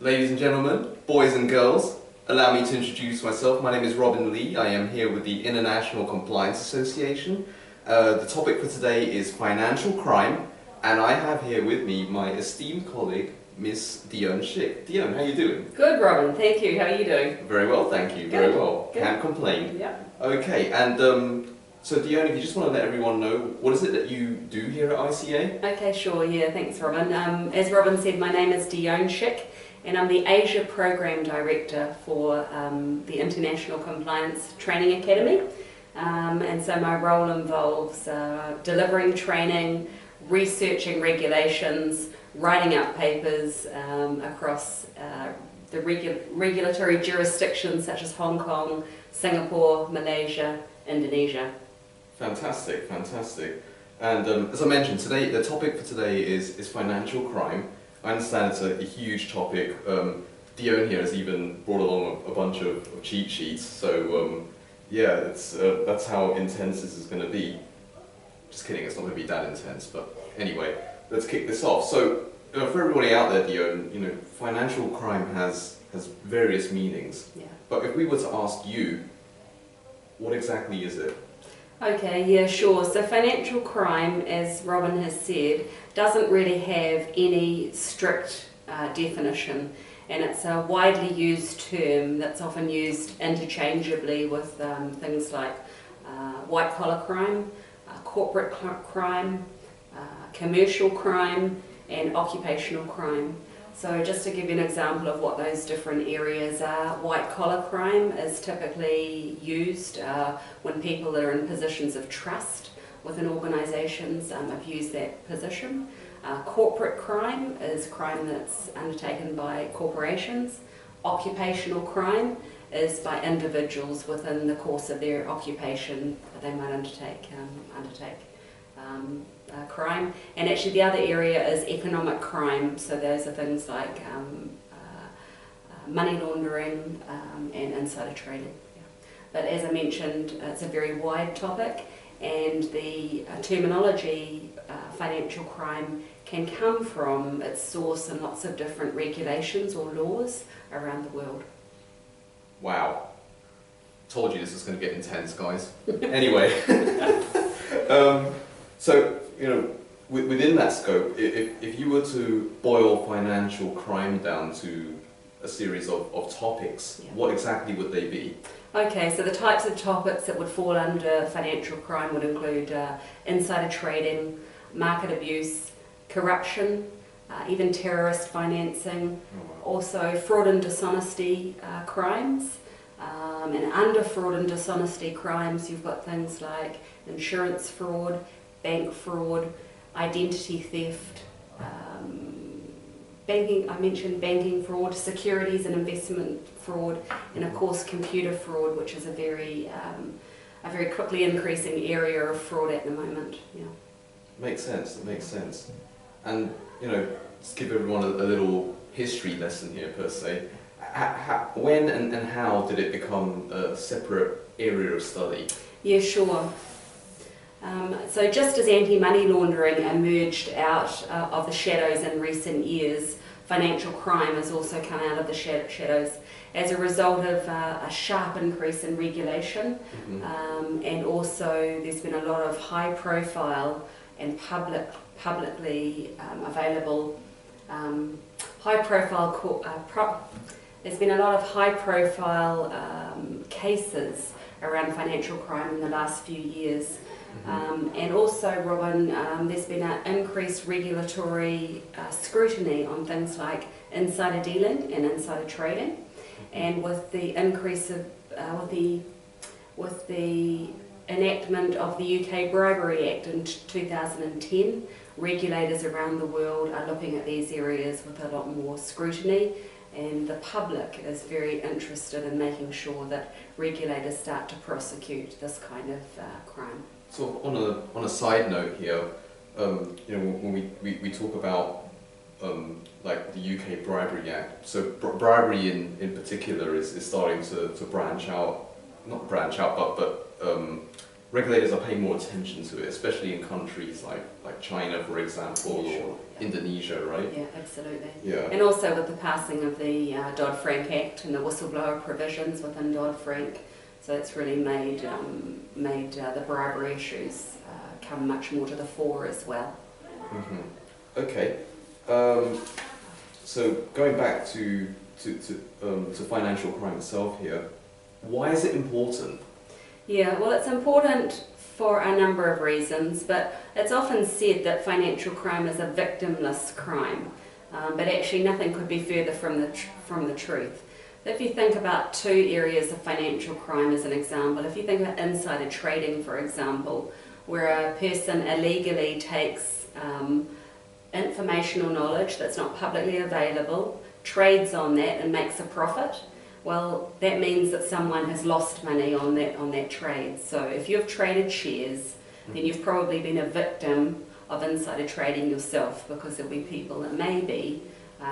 Ladies and gentlemen, boys and girls, allow me to introduce myself. My name is Robin Lee. I am here with the International Compliance Association. The topic for today is financial crime, and I have here with me my esteemed colleague, Miss Dione Schick. Dione, how are you doing? Good, Robin. Thank you. How are you doing? Very well, thank you. Good. Very well. Good. Can't complain. Yeah. Okay, and so Dione, if you just want to let everyone know, what is it that you do here at ICA? Okay, sure. Yeah, thanks, Robin. As Robin said, my name is Dione Schick, and I'm the Asia Program Director for the International Compliance Training Academy. And so my role involves delivering training, researching regulations, writing up papers across the regulatory jurisdictions such as Hong Kong, Singapore, Malaysia, Indonesia. Fantastic, fantastic. And as I mentioned, today the topic for today is financial crime. I understand it's a huge topic. Dione here has even brought along a bunch of cheat sheets, so yeah, that's how intense this is going to be. Just kidding, it's not going to be that intense, but anyway, let's kick this off. So for everybody out there, Dione, financial crime has various meanings. Yeah. But if we were to ask you, what exactly is it? Okay, yeah, sure. So financial crime, as Robin has said, doesn't really have any strict definition, and it's a widely used term that's often used interchangeably with things like white-collar crime, corporate crime, commercial crime, and occupational crime. So just to give you an example of what those different areas are, white-collar crime is typically used when people are in positions of trust within organisations abuse that position. Corporate crime is crime that's undertaken by corporations. Occupational crime is by individuals within the course of their occupation that they might undertake crime. And actually the other area is economic crime, so those are things like money laundering and insider trading. Yeah. But as I mentioned, it's a very wide topic, and the terminology financial crime can come from its source in lots of different regulations or laws around the world. Wow. Told you this was going to get intense, guys. Anyway, so, within that scope, if you were to boil financial crime down to a series of topics, yeah, what exactly would they be? Okay, so the types of topics that would fall under financial crime would include insider trading, market abuse, corruption, even terrorist financing, also fraud and dishonesty crimes. And under fraud and dishonesty crimes, you've got things like insurance fraud, bank fraud, identity theft, banking, I mentioned banking fraud, securities and investment fraud, and of course computer fraud, which is a very quickly increasing area of fraud at the moment. Yeah. Makes sense, it makes sense. And, let's give everyone a little history lesson here per se. When and how did it become a separate area of study? Yeah, sure. So just as anti-money laundering emerged out of the shadows in recent years, financial crime has also come out of the shadows as a result of a sharp increase in regulation, and also there's been a lot of high-profile and publicly available there's been a lot of high-profile cases around financial crime in the last few years. And also, Robin, there's been an increased regulatory scrutiny on things like insider dealing and insider trading. And with the increase of, with the enactment of the UK Bribery Act in 2010, regulators around the world are looking at these areas with a lot more scrutiny, and the public is very interested in making sure that regulators start to prosecute this kind of crime. So on a side note here, when we talk about like the UK Bribery Act, so bribery in particular is starting to branch out, not branch out, but regulators are paying more attention to it, especially in countries like China, for example, Yeah, or sure. Indonesia, right? Yeah, absolutely. Yeah. And also with the passing of the Dodd-Frank Act and the whistleblower provisions within Dodd-Frank, so it's really made the bribery issues come much more to the fore as well. Mm-hmm. Okay. So going back to financial crime itself here, why is it important? Yeah, well, it's important for a number of reasons, but it's often said that financial crime is a victimless crime, but actually nothing could be further from the truth. If you think about two areas of financial crime as an example, if you think about insider trading, for example, where a person illegally takes informational knowledge that's not publicly available, trades on that and makes a profit, well, that means that someone has lost money on that trade. So if you've traded shares, then you've probably been a victim of insider trading yourself, because there'll be people that may be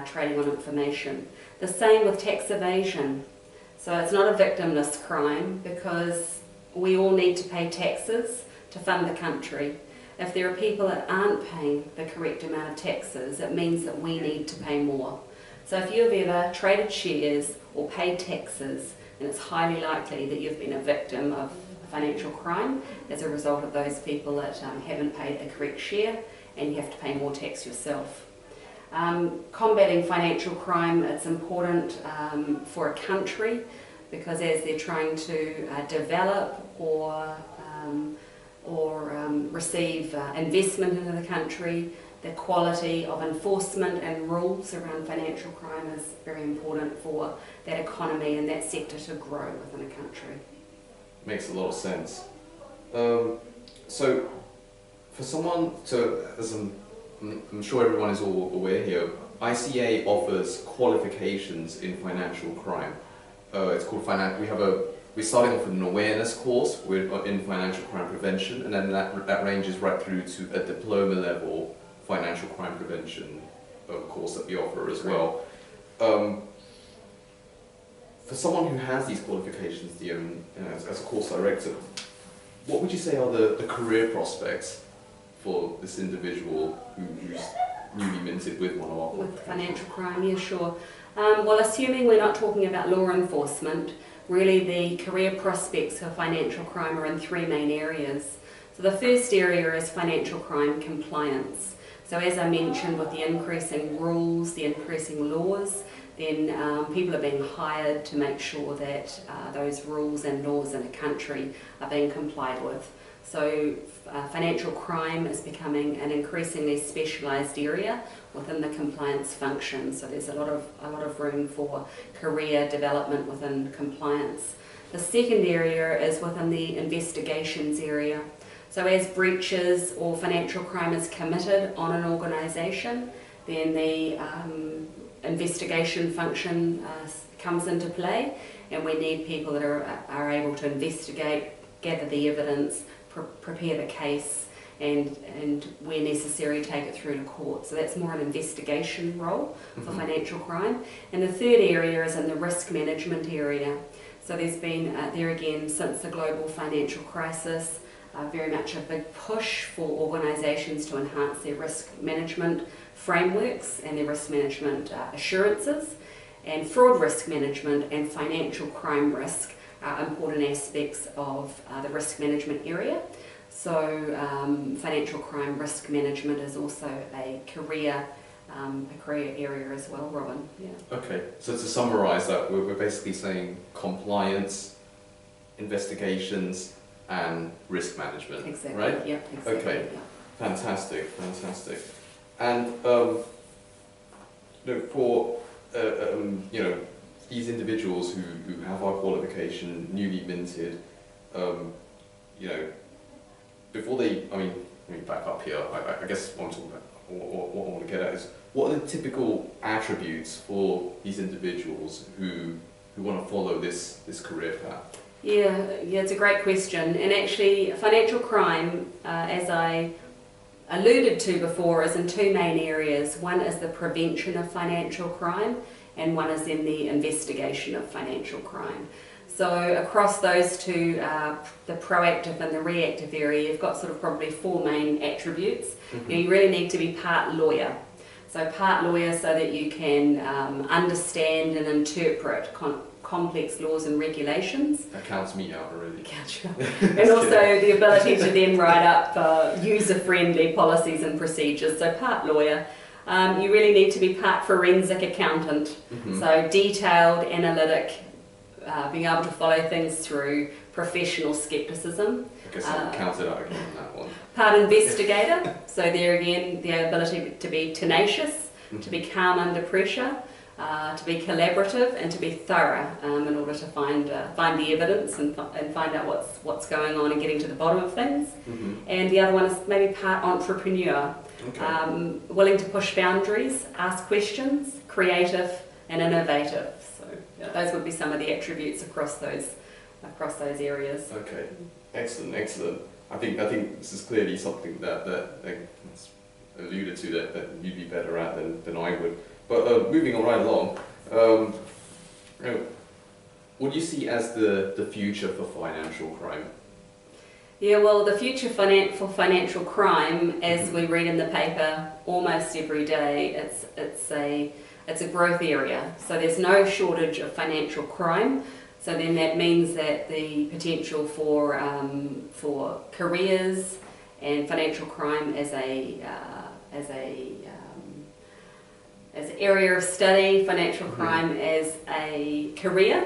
trading on information. The same with tax evasion. So it's not a victimless crime, because we all need to pay taxes to fund the country. If there are people that aren't paying the correct amount of taxes, it means that we need to pay more. So if you've ever traded shares or paid taxes, then it's highly likely that you've been a victim of financial crime as a result of those people that haven't paid the correct share, and you have to pay more tax yourself. Combating financial crime, it's important for a country, because as they're trying to develop or receive investment into the country, the quality of enforcement and rules around financial crime is very important for that economy and that sector to grow within a country. Makes a lot of sense. So, for someone to, as I'm sure everyone is all aware here, ICA offers qualifications in financial crime. It's called we're starting off with an awareness course in financial crime prevention, and then that ranges right through to a diploma level financial crime prevention course that we offer as well. For someone who has these qualifications, Dione, as a course director, what would you say are the career prospects for this individual who's newly minted with one of our with financial crime? Yeah, sure. Well, assuming we're not talking about law enforcement, really the career prospects for financial crime are in three main areas. So the first area is financial crime compliance. So as I mentioned, with the increasing rules, the increasing laws, then people are being hired to make sure that those rules and laws in a country are being complied with. So financial crime is becoming an increasingly specialised area within the compliance function. So there's a lot of room for career development within compliance. The second area is within the investigations area. So as breaches or financial crime is committed on an organisation, then the investigation function comes into play, and we need people that are able to investigate, gather the evidence, prepare the case, and where necessary take it through to court. So that's more an investigation role for financial crime. And the third area is in the risk management area. So there's been, there again, since the global financial crisis, very much a big push for organisations to enhance their risk management frameworks and their risk management assurances. And fraud risk management and financial crime risk are important aspects of the risk management area. So financial crime risk management is also a career area as well, Robin. Yeah. Okay, so to summarise that, we're basically saying compliance, investigations, and risk management. Exactly. Right? Yep. Exactly. Okay. Yeah. Fantastic. And for these individuals who have our qualification newly minted, before they, let me back up here. I guess what I'm talking about, what I want to get at is, what are the typical attributes for these individuals who want to follow this career path? Yeah, it's a great question. And actually, financial crime, as I alluded to before, is in two main areas. One is the prevention of financial crime, and one is in the investigation of financial crime. So across those two, the proactive and the reactive area, you've got sort of probably four main attributes. You really need to be part lawyer. So part lawyer so that you can understand and interpret complex laws and regulations. That counts me out already. And also the ability to then write up user-friendly policies and procedures. So part lawyer. You really need to be part forensic accountant. So detailed, analytic, being able to follow things through, professional skepticism. I guess I'll count it out again on that one. Part investigator, so there again the ability to be tenacious, to be calm under pressure, to be collaborative and to be thorough in order to find the evidence and find out what's going on and getting to the bottom of things. And the other one is maybe part entrepreneur, willing to push boundaries, ask questions, creative and innovative. So those would be some of the attributes across those areas. Okay, excellent. I think this is clearly something that alluded to that you'd be better at than I would. But moving on right along, what do you see as the future for financial crime? Yeah, well, the future for financial crime, as we read in the paper almost every day, it's a growth area. So there's no shortage of financial crime. So then that means that the potential for careers and financial crime as an area of study, financial crime as a career,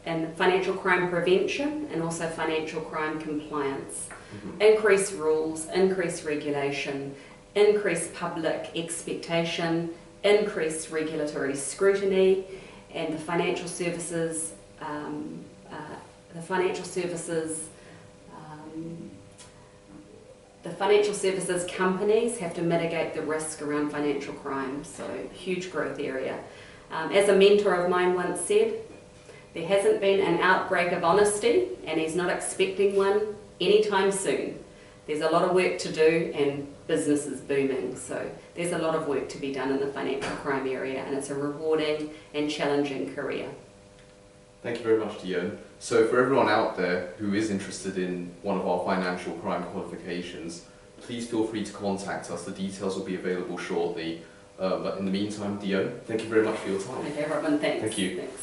and financial crime prevention, and also financial crime compliance. Increased rules, increased regulation, increased public expectation, increased regulatory scrutiny, and the financial services companies have to mitigate the risk around financial crime, so huge growth area. As a mentor of mine once said, there hasn't been an outbreak of honesty, and he's not expecting one anytime soon. There's a lot of work to do and business is booming, so there's a lot of work to be done in the financial crime area, and it's a rewarding and challenging career. Thank you very much, Dione. So for everyone out there who is interested in one of our financial crime qualifications, please feel free to contact us. The details will be available shortly. But in the meantime, Dione, thank you very much for your time. Okay, Robin, thanks. Thank you. Thanks.